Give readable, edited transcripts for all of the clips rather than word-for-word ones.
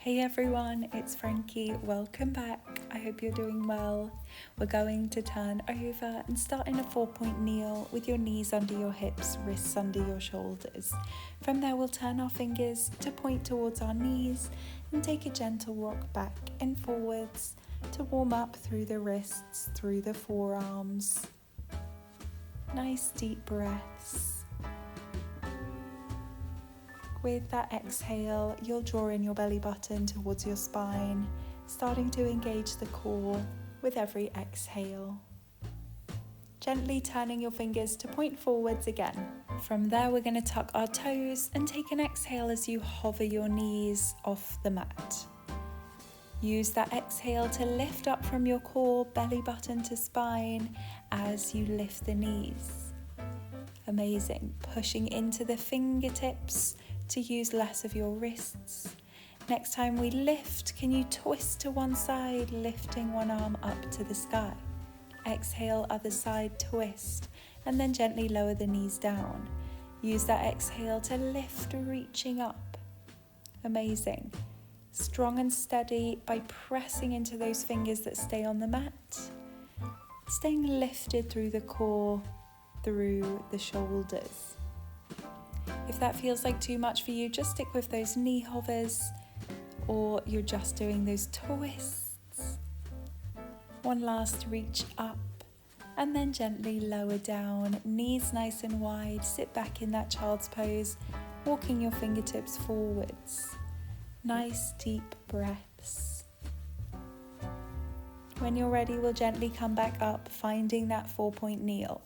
Hey everyone, it's Frankie. Welcome back. I hope you're doing well. We're going to turn over and start in a 4-point kneel with your knees under your hips, wrists under your shoulders. From there, we'll turn our fingers to point towards our knees and take a gentle rock back and forwards to warm up through the wrists, through the forearms. Nice deep breaths. With that exhale, you'll draw in your belly button towards your spine, starting to engage the core with every exhale. Gently turning your fingers to point forwards again. From there, we're going to tuck our toes and take an exhale as you hover your knees off the mat. Use that exhale to lift up from your core, belly button to spine as you lift the knees. Amazing. Pushing into the fingertips to use less of your wrists. Next time we lift, can you twist to one side, lifting one arm up to the sky? Exhale, other side, twist, and then gently lower the knees down. Use that exhale to lift, reaching up. Amazing. Strong and steady by pressing into those fingers that stay on the mat. Staying lifted through the core, through the shoulders. If that feels like too much for you, just stick with those knee hovers, or you're just doing those twists. One last reach up, and then gently lower down, knees nice and wide, sit back in that child's pose, walking your fingertips forwards. Nice deep breaths. When you're ready, we'll gently come back up, finding that 4-point kneel.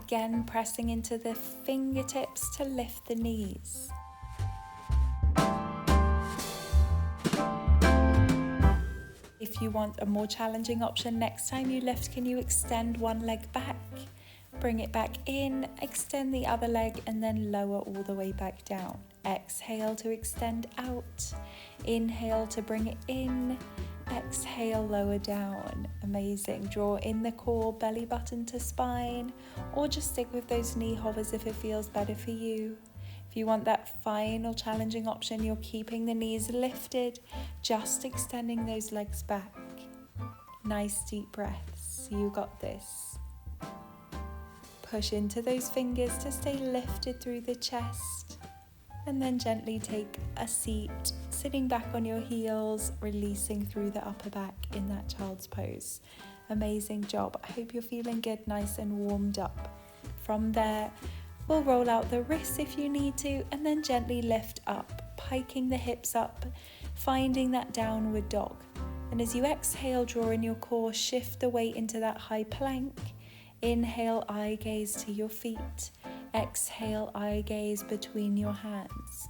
Again, pressing into the fingertips to lift the knees. If you want a more challenging option, next time you lift, can you extend one leg back? Bring it back in, extend the other leg, and then lower all the way back down. Exhale to extend out. Inhale to bring it in. Exhale, lower down. Amazing. Draw in the core, belly button to spine, or just stick with those knee hovers if it feels better for you. If you want that final challenging option, you're keeping the knees lifted, just extending those legs back. Nice deep breaths. You got this. Push into those fingers to stay lifted through the chest. And then gently take a seat, sitting back on your heels, releasing through the upper back in that child's pose. Amazing job. I hope you're feeling good, nice and warmed up. From there, we'll roll out the wrists if you need to, and then gently lift up, piking the hips up, finding that downward dog. And as you exhale, draw in your core, shift the weight into that high plank. Inhale, eye gaze to your feet. Exhale, eye gaze between your hands.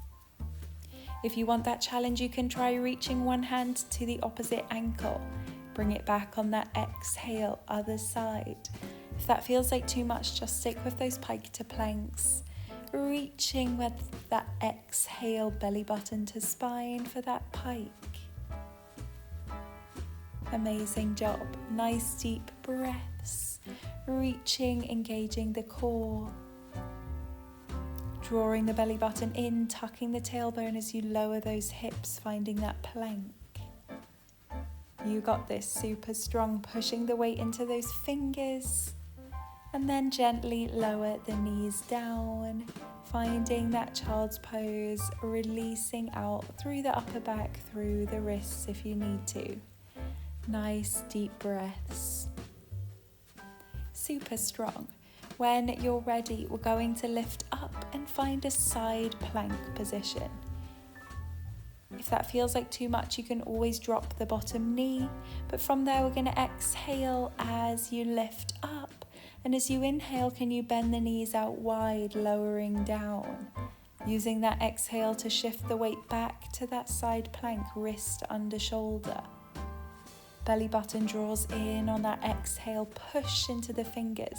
If you want that challenge, you can try reaching one hand to the opposite ankle. Bring it back on that exhale, other side. If that feels like too much, just stick with those pike to planks. Reaching with that exhale, belly button to spine for that pike. Amazing job. Nice deep breaths. Reaching, engaging the core. Drawing the belly button in, tucking the tailbone as you lower those hips, finding that plank. You got this, super strong, pushing the weight into those fingers. And then gently lower the knees down, finding that child's pose, releasing out through the upper back, through the wrists if you need to. Nice deep breaths. Super strong. When you're ready, we're going to lift up and find a side plank position. If that feels like too much, you can always drop the bottom knee, but from there we're going to exhale as you lift up, and as you inhale, can you bend the knees out wide, lowering down, using that exhale to shift the weight back to that side plank, wrist under shoulder. Belly button draws in on that exhale, push into the fingers.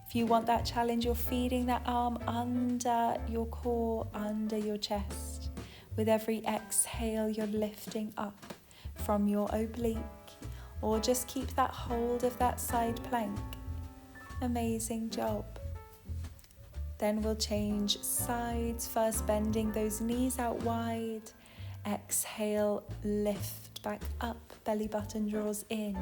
If you want that challenge, you're feeding that arm under your core, under your chest. With every exhale, you're lifting up from your oblique, or just keep that hold of that side plank. Amazing job. Then we'll change sides, first bending those knees out wide. Exhale, lift back up, belly button draws in.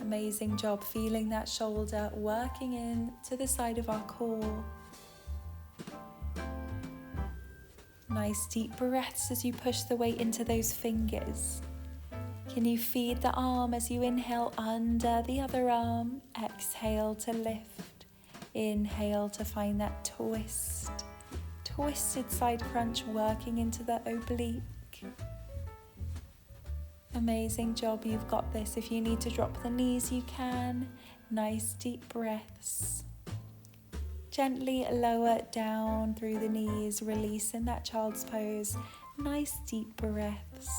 Amazing job, feeling that shoulder working in to the side of our core. Nice deep breaths as you push the weight into those fingers. Can you feed the arm as you inhale under the other arm? Exhale to lift. Inhale to find that twist. Twisted side crunch working into the oblique. Amazing job, you've got this. If you need to drop the knees, you can. Nice deep breaths. Gently lower down through the knees, release in that child's pose. Nice deep breaths.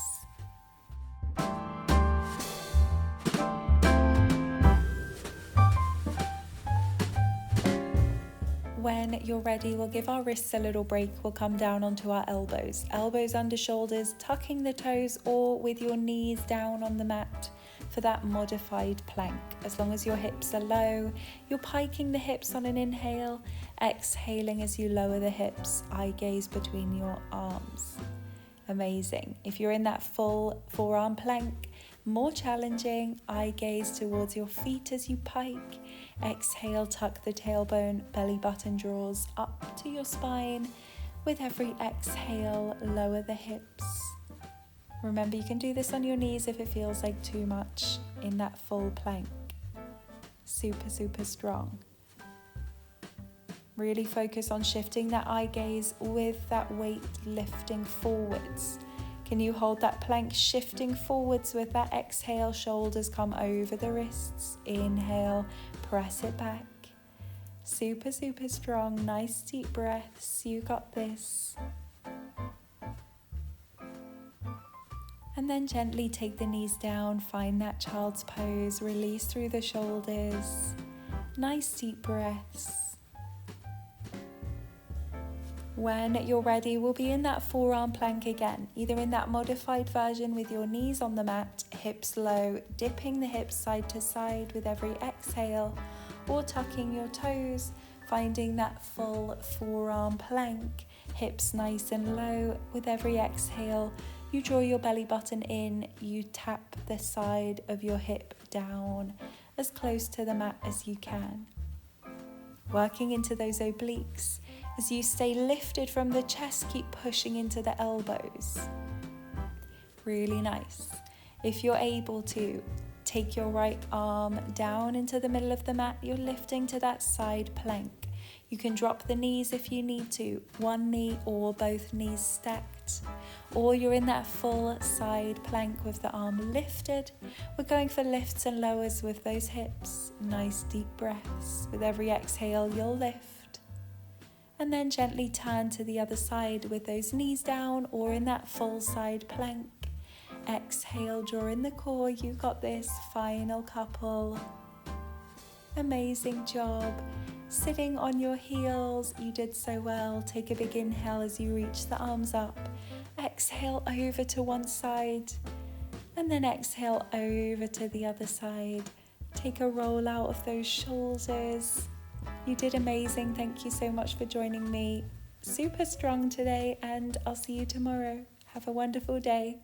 When you're ready, we'll give our wrists a little break. We'll come down onto our elbows. Elbows under shoulders, tucking the toes, or with your knees down on the mat for that modified plank. As long as your hips are low, you're piking the hips on an inhale, exhaling as you lower the hips, eye gaze between your arms. Amazing. If you're in that full forearm plank, more challenging, eye gaze towards your feet as you pike. Exhale, tuck the tailbone, belly button draws up to your spine. With every exhale, lower the hips. Remember, you can do this on your knees if it feels like too much in that full plank. Super, super strong. Really focus on shifting that eye gaze with that weight lifting forwards. Can you hold that plank shifting forwards with that exhale? Shoulders come over the wrists. Inhale, press it back. Super, super strong. Nice deep breaths. You got this. And then gently take the knees down. Find that child's pose. Release through the shoulders. Nice deep breaths. When you're ready, we'll be in that forearm plank again, either in that modified version with your knees on the mat, hips low, dipping the hips side to side with every exhale, or tucking your toes, finding that full forearm plank, hips nice and low. With every exhale, you draw your belly button in, you tap the side of your hip down as close to the mat as you can. Working into those obliques. As you stay lifted from the chest, keep pushing into the elbows. Really nice. If you're able to, take your right arm down into the middle of the mat. You're lifting to that side plank. You can drop the knees if you need to, one knee or both knees stacked. Or you're in that full side plank with the arm lifted. We're going for lifts and lowers with those hips. Nice deep breaths. With every exhale, you'll lift. And then gently turn to the other side with those knees down or in that full side plank. Exhale, draw in the core. You got this. Final couple. Amazing job. Sitting on your heels. You did so well. Take a big inhale as you reach the arms up. Exhale over to one side. And then exhale over to the other side. Take a roll out of those shoulders. You did amazing. Thank you so much for joining me. Super strong today, and I'll see you tomorrow. Have a wonderful day.